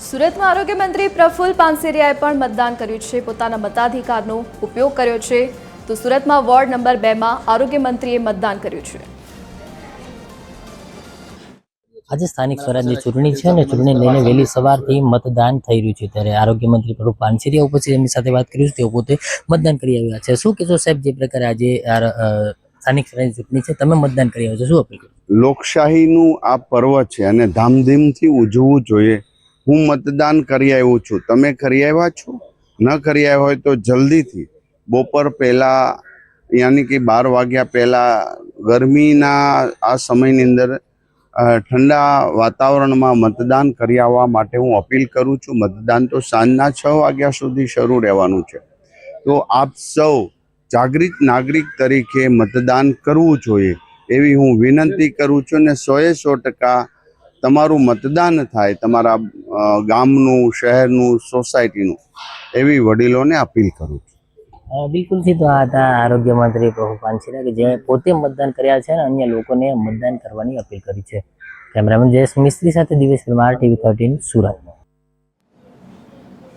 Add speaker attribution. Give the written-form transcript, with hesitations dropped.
Speaker 1: સુરતમાં આરોગ્ય મંત્રી પ્રફુલ્લ પાનસેરિયાએ પણ મતદાન કર્યું છે, પોતાના મતાધિકારનો ઉપયોગ કર્યો છે। તો સુરતમાં વોર્ડ નંબર 2 માં આરોગ્ય મંત્રીએ મતદાન કર્યું છે।
Speaker 2: આજે સ્થાનિક સ્વરાજની ચૂંટણી છે અને ચૂંટણી લઈને વહેલી સવારથી મતદાન થઈ રહ્યું છે, ત્યારે આરોગ્ય મંત્રી પ્રફુલ્લ પાનસેરિયા ઉપસ્થિત એમની સાથે વાત કરીશું। તેઓ પોતે મતદાન કરી આવ્યા છે। શું કહેશો સાહેબ, જે પ્રકારે આજે સ્થાનિક સ્વરાજની ચૂંટણી છે, તમે મતદાન કરી આવ્યા છો, શું અપીલ કરો?
Speaker 3: લોકશાહીનું આ પર્વ છે અને ધામધૂમથી ઉજવવું જોઈએ। હું મતદાન કરી આવ્યો છું, તમે કરી આવ્યા છો? ન કરી આવ્યા હોય તો જલ્દીથી બપોર પહેલાં યાની કે 12 વાગ્યા પહેલાં ગરમીના આ સમયની અંદર ઠંડા વાતાવરણમાં મતદાન કરી આવવા માટે હું અપીલ કરું છું। મતદાન તો સાંજના 6 વાગ્યા સુધી શરૂ રહેવાનું છે, તો આપ સૌ જાગૃત નાગરિક તરીકે મતદાન કરવું જોઈએ એવી હું વિનંતી કરું છું અને 100% તમારું મતદાન થાય, તમારા ગામનું, શહેરનું, સોસાયટીનું, એવી વડીલોને અપીલ કરું છું।
Speaker 2: બિલકુલથી તો આ હતા આરોગ્ય મંત્રી પ્રફુલ્લ પાનસેરિયા, કે જે પોતે મતદાન કર્યા છે અને અન્ય લોકોને મતદાન કરવાની અપીલ કરી છે। કેમેરામેન જયેશ મિસ્ત્રી સાથે દિવેશ પરમાર, TV 13 સુરત।